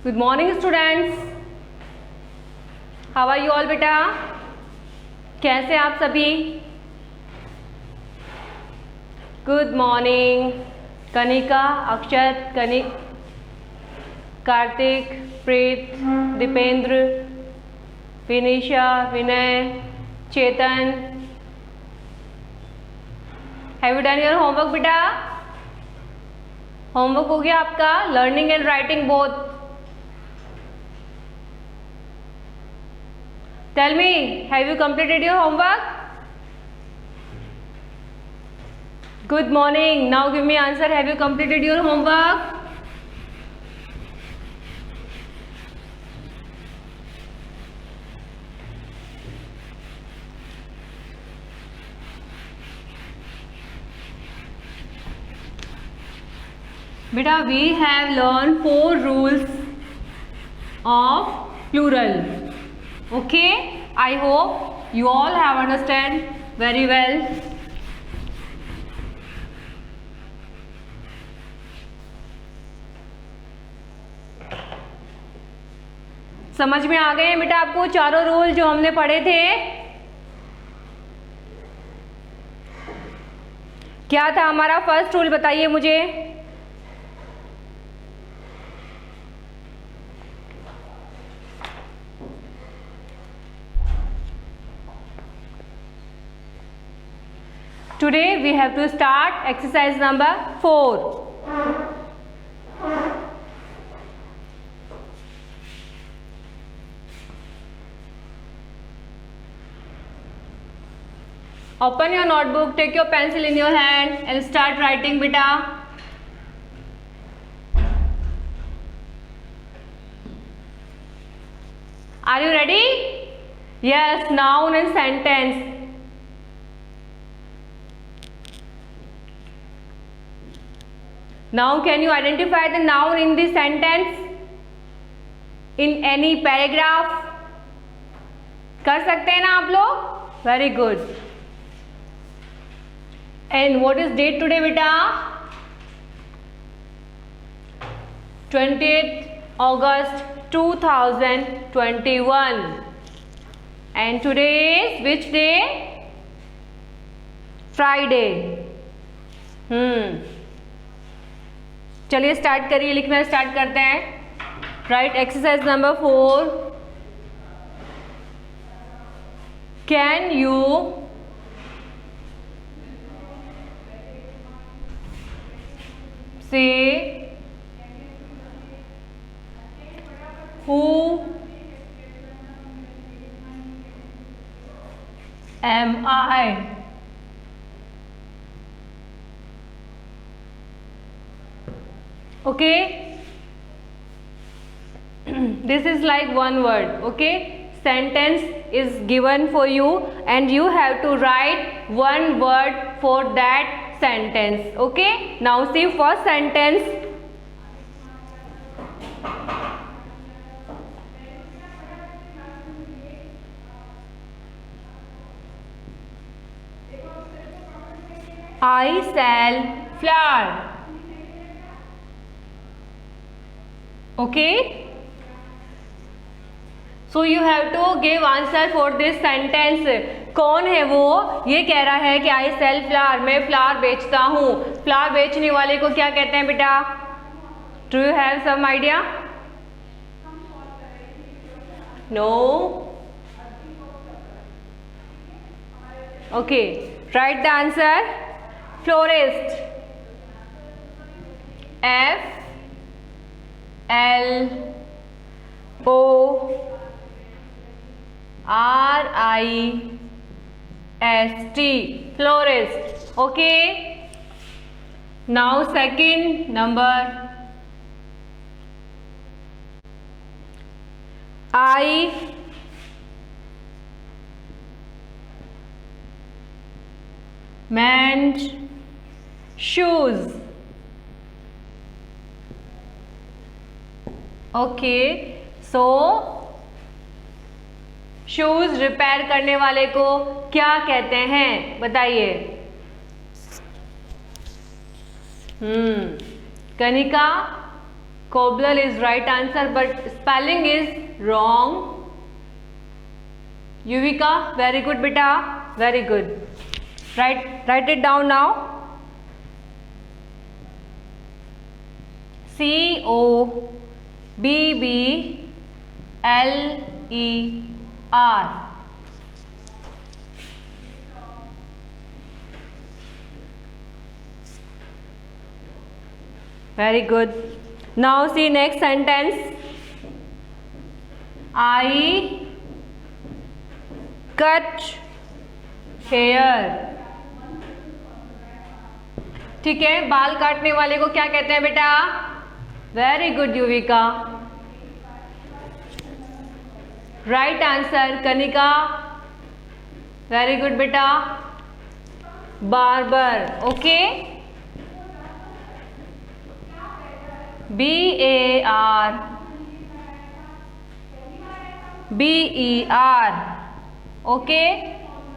Good morning students. How are you all बेटा? कैसे आप सभी? Good morning. Kanika, Akshat, Kartik, Preet, Dipendra, Vinisha, Vinay, Chetan. Have you done your homework बेटा? होमवर्क हो गया आपका? Learning and writing both. Tell me, have you completed your homework? Good morning. Now give me answer. Have you completed your homework? Beta, we have learned 4 rules of plural. Okay, I hope you all have understand very well. समझ में आ गए हैं बेटा आपको चारों rule जो हमने पढ़े थे? क्या था हमारा फर्स्ट रूल बताइए मुझे. Today we have to start exercise number 4. Open your notebook, take your pencil in your hand and start writing beta. Are you ready? Yes, noun and sentence. Now can you identify the noun in the sentence? In any paragraph? कर सकते हैं ना आप लोग? Very good. And what is date today beta? 20th August 2021. And today is which day? Friday. चलिए start करिए, लिखना start करते हैं. Write exercise number 4. Can you say who am I? Okay, this is like one word. Okay, sentence is given for you and you have to write one word for that sentence. Okay, now see first sentence. I sell flour. Okay, so you have to give answer for this sentence. कौन है वो? ये कह रहा है कि I sell flour, मैं flower बेचता हूँ. फ्लावर बेचने वाले को क्या कहते हैं बेटा? Do you have some idea? No. Okay, write the answer. Florist. F L O R I S T. Florist. Okay, now second number. I mend shoes. Okay, so shoes repair करने वाले को क्या कहते हैं बताइए? Kanika, Cobbler is right answer, but spelling is wrong. Yuvika, very good beta, very good. Write it down now. Cobbler. Very good. Now see next sentence. I cut hair. ठीक है, बाल काटने वाले को क्या कहते हैं बेटा? Very good Yuvika, right answer. Kanika, very good बेटा. Barber. Okay, BARBER. Okay,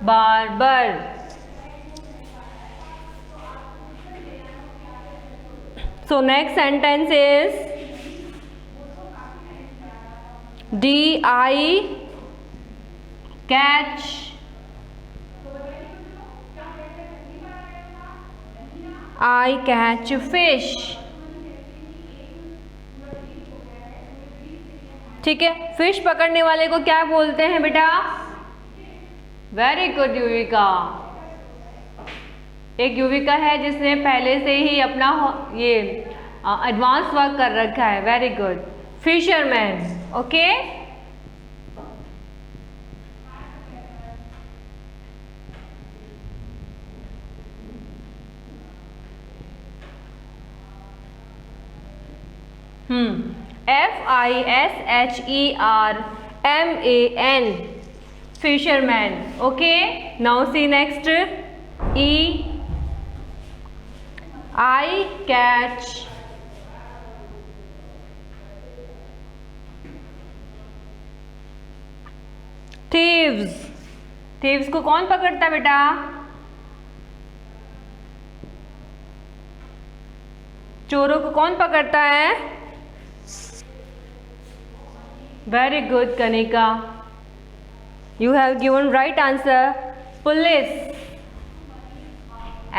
barber. So next sentence is I catch fish. ठीक है, फिश पकड़ने वाले को क्या बोलते हैं बेटा? Very good Yuvika. एक युविका है जिसने पहले से ही अपना ये एडवांस वर्क कर रखा है. Very good. Fisherman. Okay, FISHERMAN. Fisherman. Okay, now see next. I catch thieves. thieves को कौन पकड़ता बेटा? चोरों को कौन पकड़ता है? Very good Kanika, you have given right answer. Police,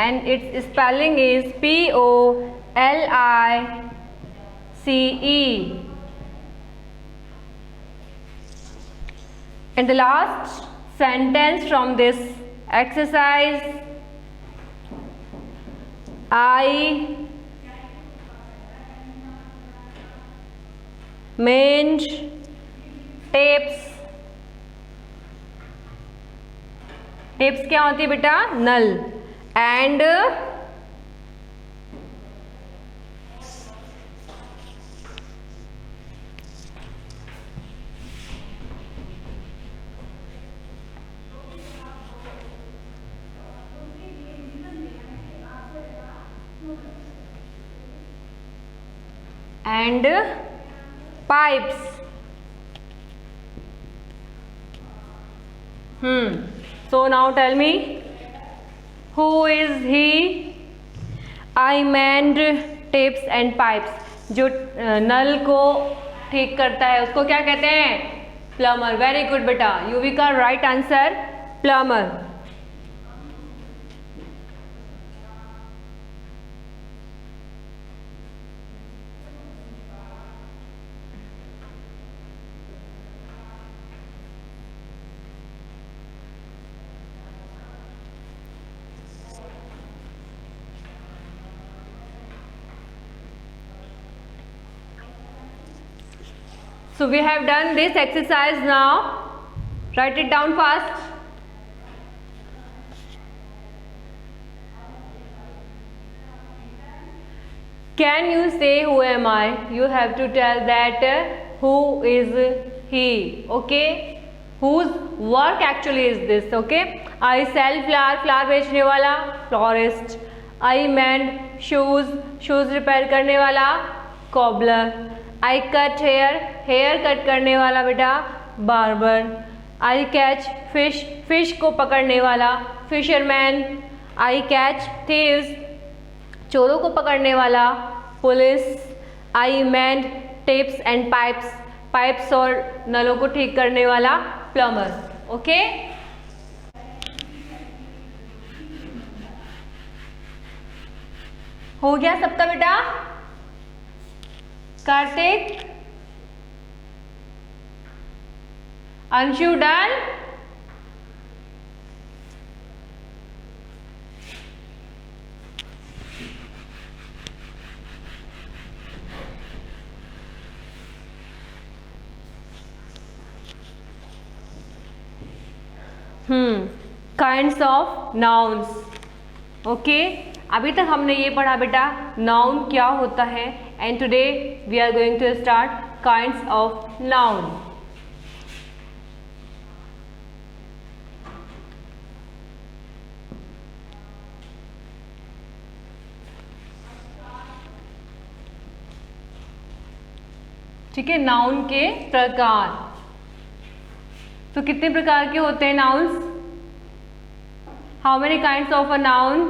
and its spelling is POLICE. And the last sentence from this exercise, I mend tapes. Tapes क्या होती है बेटा? नल. And pipes. So now tell me, who is he? I mend taps and pipes. जो नल को ठीक करता है उसको क्या कहते हैं? प्लम्बर. वेरी गुड बेटा. Yuvika, right answer, plumber. So we have done this exercise now. Write it down fast. Can you say who am I? You have to tell that who is he. Okay, whose work actually is this? Okay, I sell flower. flower बेचने वाला. florist. I mend shoes. shoes repair करने वाला. cobbler. I cut hair. Hair cut करने वाला बेटा. Barber. I catch fish. Fish को पकड़ने वाला. फिशरमैन. I catch thieves. चोरों को पकड़ने वाला. Police. I mend taps and pipes, pipes और नलों को ठीक करने वाला प्लम्बर। ओके, हो गया सबका बेटा? Kartik, Anshu done? Kinds of nouns. Okay, अभी तक हमने ये पढ़ा बेटा नाउन क्या होता है, and today we are going to start kinds of noun. ठीक है, नाउन के प्रकार। तो कितने प्रकार के होते हैं nouns? How many kinds of a noun?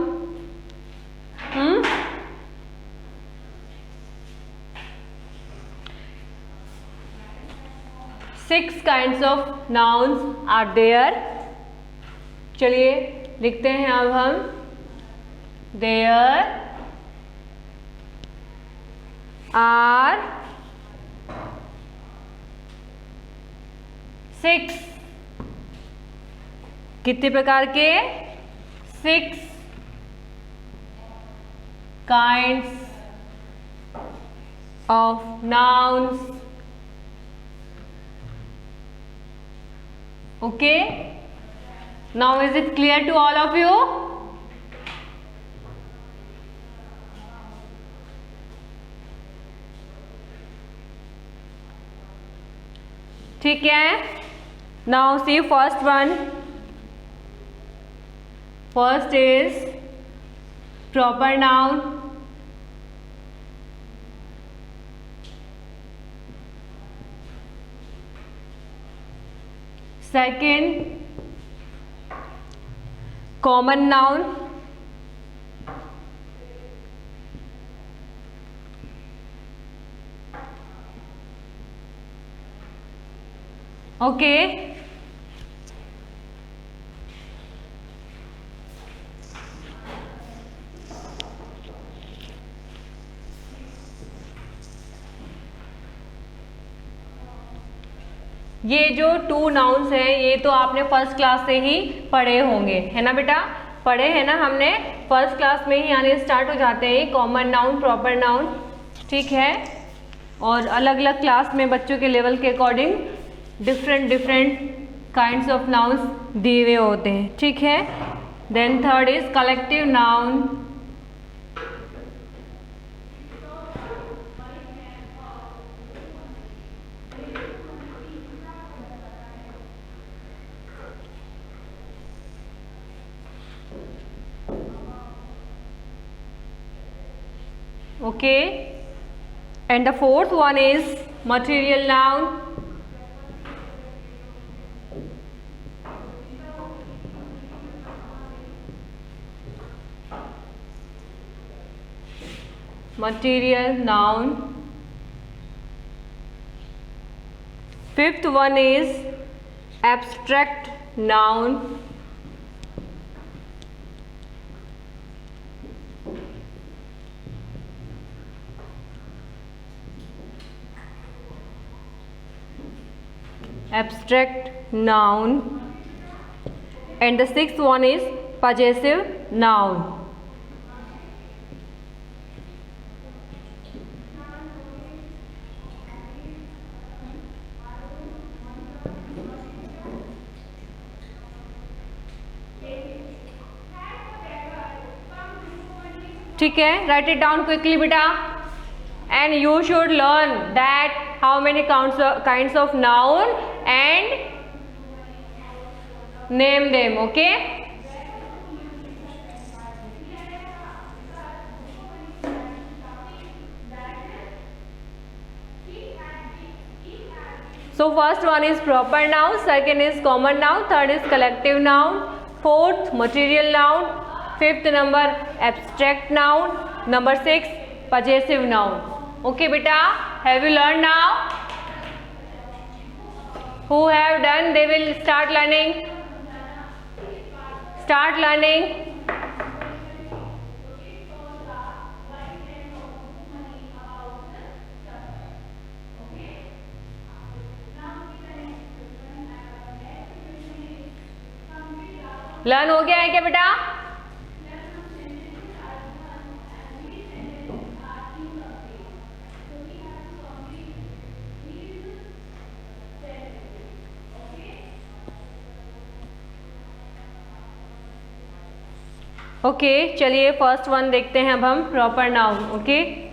6 kinds of nouns are there. चलिए लिखते हैं अब हम, देयर आर 6, कितने प्रकार के? 6 kinds of nouns. Okay, now is it clear to all of you? ठीक है, now see first one. First is proper noun. Second common noun. Okay, ये जो 2 नाउन्स हैं ये तो आपने फर्स्ट क्लास से ही पढ़े होंगे, है ना बेटा? पढ़े हैं ना हमने, फर्स्ट क्लास में ही आने स्टार्ट हो जाते हैं कॉमन नाउन, प्रॉपर नाउन। ठीक है, और अलग अलग क्लास में बच्चों के लेवल के according different kinds of nouns दिए हुए होते हैं। ठीक है, then third is collective noun. Okay, and the fourth one is material noun. Material noun. Fifth one is abstract noun. Abstract noun, and the sixth one is possessive noun. ठीक है, write it down quickly बेटा, and you should learn that how many kinds of noun and name them. Okay, so first one is proper noun, second is common noun, third is collective noun, fourth material noun, fifth number abstract noun, number 6 possessive noun. Okay beta, have you learned now? Who have done, they will start learning. Start learning. Learn हो गया है क्या बेटा? Okay चलिए first one देखते हैं अब हम, proper noun. Okay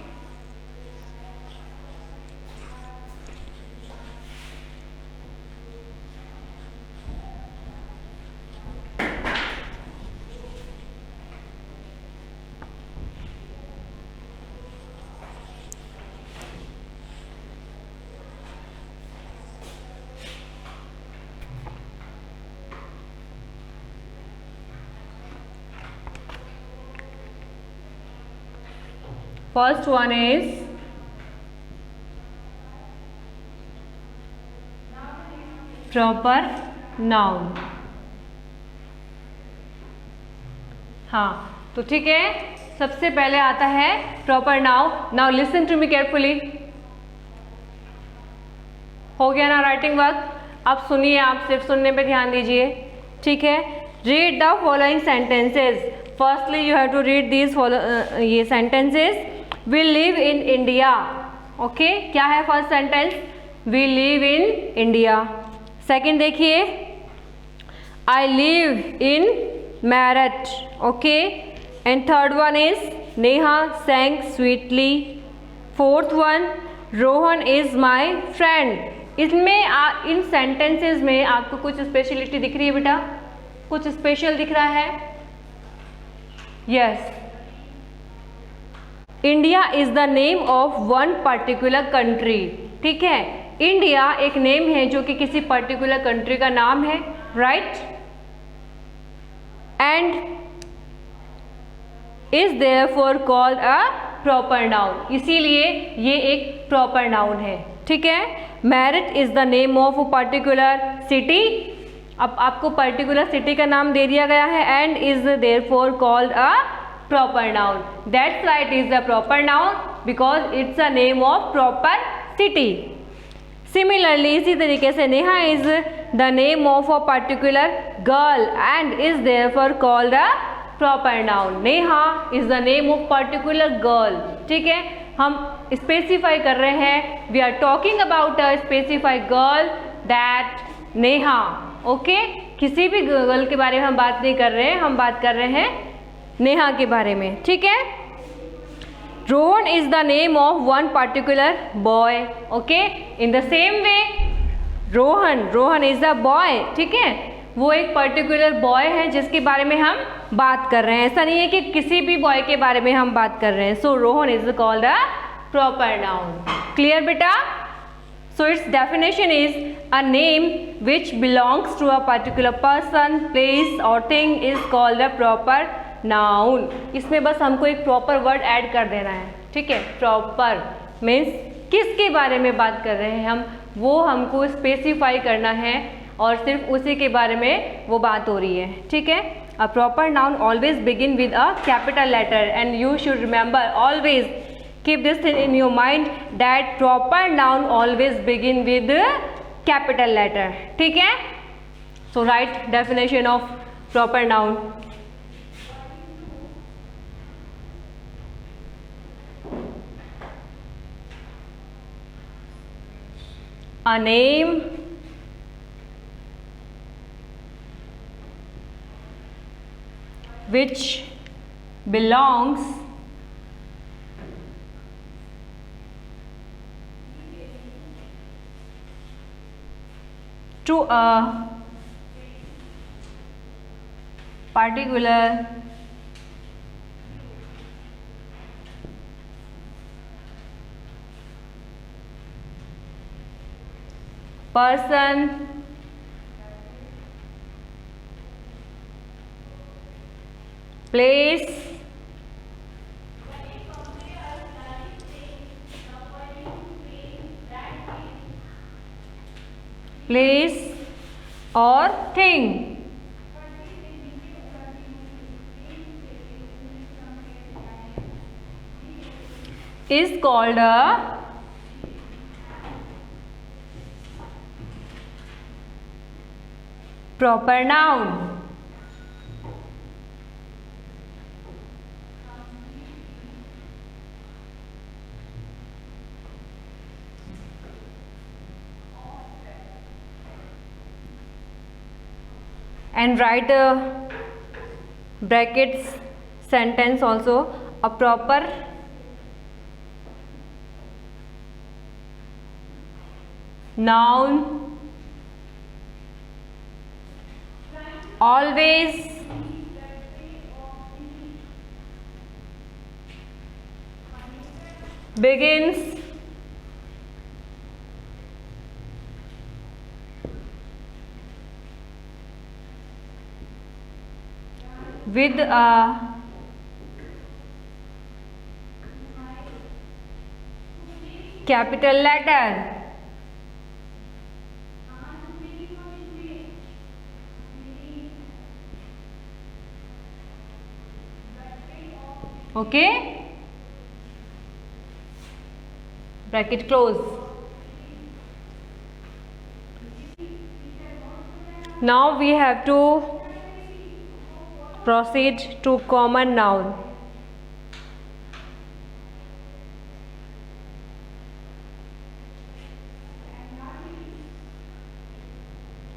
first one is proper noun. हाँ तो ठीक है, सबसे पहले आता है proper noun. Now listen to me carefully. हो गया ना राइटिंग वर्क? अब सुनिए, आप सिर्फ सुनने पे ध्यान दीजिए, ठीक है. Read the following sentences. Firstly you have to read these ये sentences. We live in India. Okay क्या है first sentence? We live in India. Second देखिए, I live in Meerut. Okay and third one is Neha sang sweetly. Fourth one, Rohan is my friend. इसमें इन sentences में आपको कुछ speciality दिख रही है बेटा? कुछ स्पेशल दिख रहा है? Yes. India is the name of one particular country. ठीक है, इंडिया एक नेम है जो कि किसी पर्टिकुलर कंट्री का नाम है, right. And is therefore called a proper noun. इसीलिए ये एक प्रॉपर नाउन है. ठीक है. Merit is the name of a particular city. अब आपको पर्टिकुलर सिटी का नाम दे दिया गया है. And is therefore called a proper noun. That's why it is a proper noun because it's a name of proper city. Similarly, इसी तरीके से Neha is the name of a particular girl and is therefore called a proper noun. Neha is the name of particular girl. ठीक है, हम specify कर रहे हैं. We are talking about a specified girl that Neha. Okay, किसी भी गर्ल के बारे में हम बात नहीं कर रहे हैं, हम बात कर रहे हैं नेहा के बारे में. ठीक है. Rohan is the name of one particular boy. Okay, in the same way Rohan is the boy. ठीक है, वो एक पर्टिकुलर बॉय है जिसके बारे में हम बात कर रहे हैं. ऐसा नहीं है कि किसी भी बॉय के बारे में हम बात कर रहे हैं. So Rohan is called a proper noun. Clear बेटा? So its definition is a name which belongs to a particular person, place और thing is called a proper noun. इसमें बस हमको एक प्रॉपर वर्ड ऐड कर देना है. ठीक है, प्रॉपर मीन्स किसके बारे में बात कर रहे हैं हम, वो हमको स्पेसिफाई करना है और सिर्फ उसी के बारे में वो बात हो रही है. ठीक है. A proper noun always begin with a capital letter and you should remember, always keep this thing in your mind that proper noun always begin with capital letter. ठीक है. So write definition of proper noun. A name which belongs to a particular person, place place or thing is called a proper noun. And write brackets sentence also. A proper noun always begins with a capital letter. Okay, bracket close. Now we have to proceed to common noun.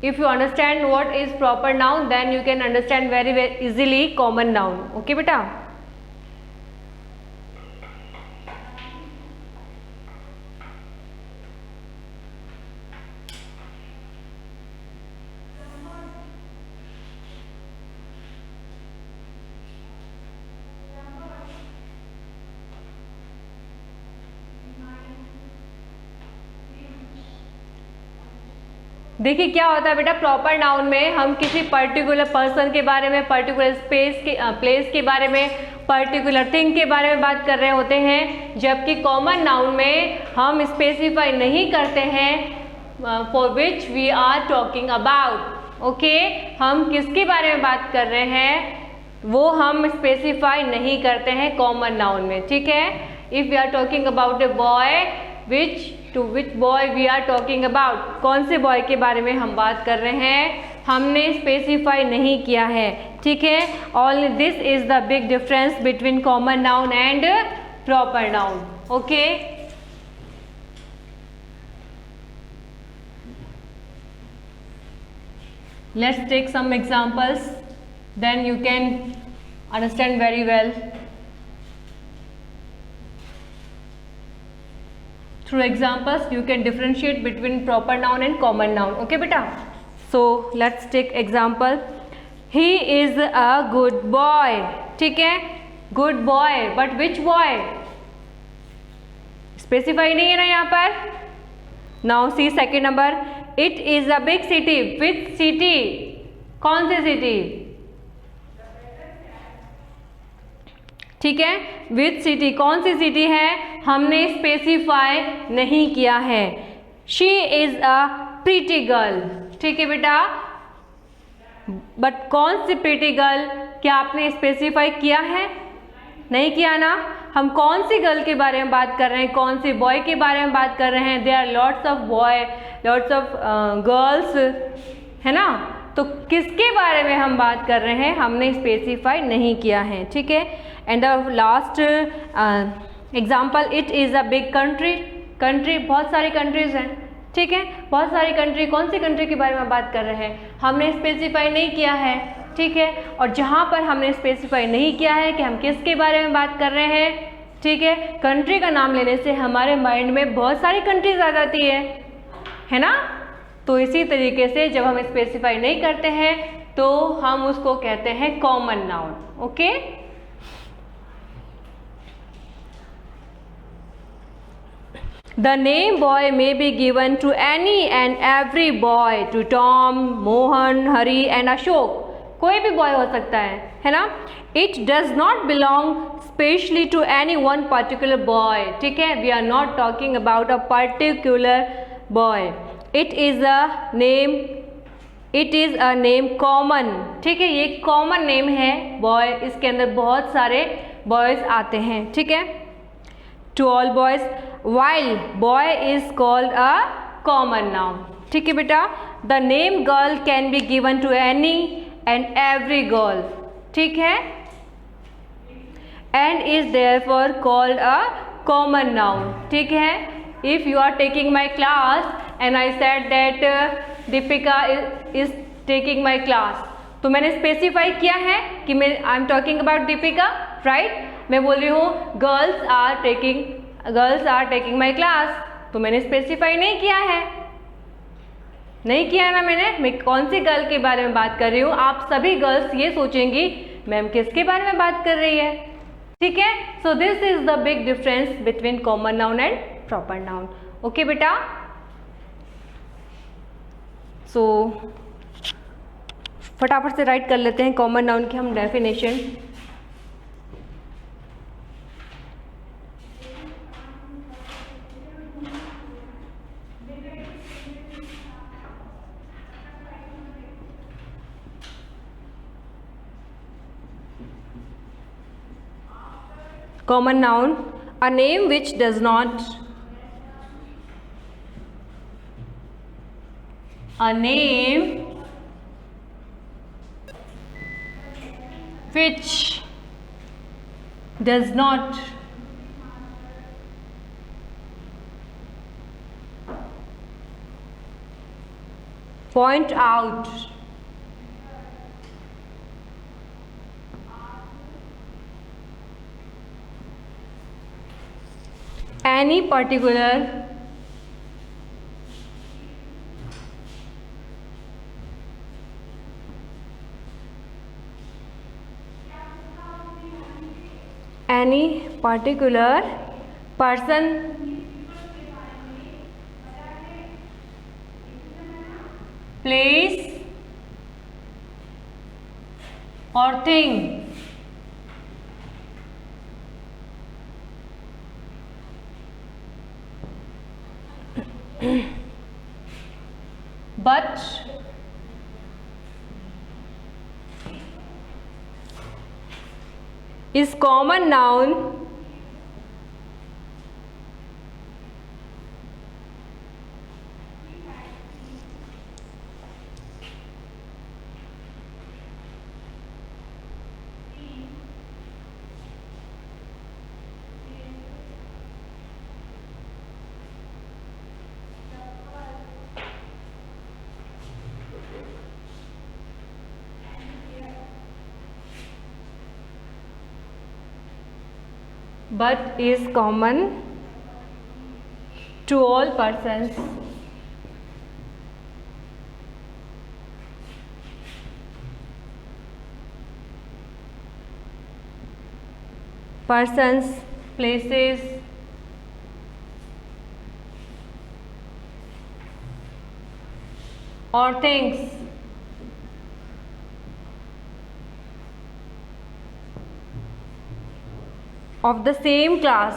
If you understand what is proper noun, then you can understand very, very easily common noun. Okay beta. देखिए क्या होता है बेटा, proper noun में हम किसी particular person के बारे में, पर्टिकुलर प्लेस के बारे में, पर्टिकुलर थिंग के बारे में बात कर रहे होते हैं, जबकि कॉमन नाउन में हम स्पेसिफाई नहीं करते हैं for which we are talking about. Okay, हम किसके बारे में बात कर रहे हैं वो हम स्पेसिफाई नहीं करते हैं कॉमन नाउन में। ठीक है, if we are talking about a boy, to which boy we are talking about, कौन से बॉय के बारे में हम बात कर रहे हैं, हमने स्पेसिफाई नहीं किया है। ठीक है, all this is the big difference between common noun and proper noun. Okay, let's take some examples, then you can understand very well. Through examples you can differentiate between proper noun and common noun. Okay beta, so let's take example. He is a good boy. ठीक है, good boy, but which boy? Specify नहीं है ना यहाँ पर। Now see second number, it is a big city. Which city? कौन सी city? ठीक है, विच सिटी, कौन सी सिटी है, हमने स्पेसिफाई नहीं किया है। She is a pretty girl. ठीक है बेटा, बट कौन सी प्रीटी गर्ल, क्या आपने स्पेसिफाई किया है? नहीं किया ना। हम कौन सी गर्ल के बारे में बात कर रहे हैं, कौन से बॉय के बारे में बात कर रहे हैं? There are lots of boy, lots of girls, है ना। तो किसके बारे में हम बात कर रहे हैं, हमने स्पेसिफाई नहीं किया है। ठीक है, and the last example, it is a big country. Country, बहुत सारी कंट्रीज हैं। ठीक है, बहुत सारी कंट्री, कौन सी कंट्री के बारे में बात कर रहे हैं, हमने स्पेसिफाई नहीं किया है। ठीक है, और जहाँ पर हमने स्पेसिफाई नहीं किया है कि हम किसके बारे में बात कर रहे हैं, ठीक है, कंट्री का नाम लेने से हमारे माइंड में बहुत सारी कंट्रीज आ जाती है ना। तो इसी तरीके से जब हम स्पेसिफाई नहीं करते हैं तो हम उसको कहते हैं common noun. Okay, The name boy may be given to any and every boy, to Tom, Mohan, Hari and Ashok. कोई भी बॉय हो सकता है ना। It does not belong specially to any one particular boy. ठीक है, we are not talking about a particular boy. It is a name common, ठीक है, ये कॉमन नेम है बॉय, इसके अंदर बहुत सारे बॉयज़ आते हैं, ठीक है, to all boys, while boy is called a common noun, ठीक है बेटा। The name girl can be given to any and every girl, ठीक है, and is therefore called a common noun, ठीक है। If you are taking my class and I said that Deepika is taking my class, तो मैंने specify किया है कि मैं I am talking about Deepika, right. मैं बोल रही हूँ girls are taking my class, तो मैंने स्पेसिफाई नहीं किया है, नहीं किया ना मैंने। मैं कौन सी गर्ल के बारे में बात कर रही हूँ, आप सभी गर्ल्स ये सोचेंगी मैम किसके बारे में बात कर रही है, ठीक है। So this is the big difference between common noun and proper noun, okay बेटा। सो फटाफट से राइट कर लेते हैं कॉमन नाउन की हम definition. Common noun, a name which does not point out any particular person, place or thing, but is common noun but is common to all persons, places, or things of the same class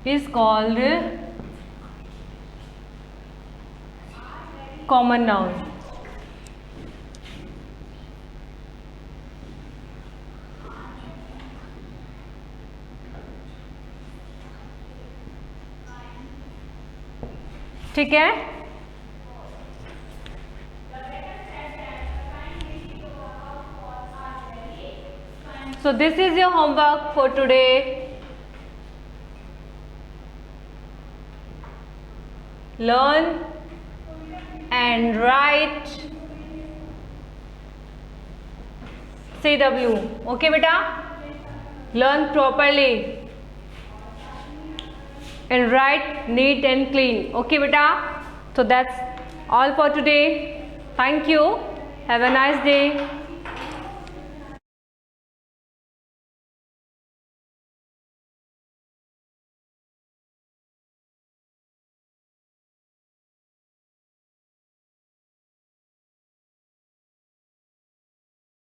is called common noun, ठीक है। So this is your homework for today. Learn and write CW. Okay beta, learn properly and write neat and clean. Okay beta, so that's all for today. Thank you, have a nice day.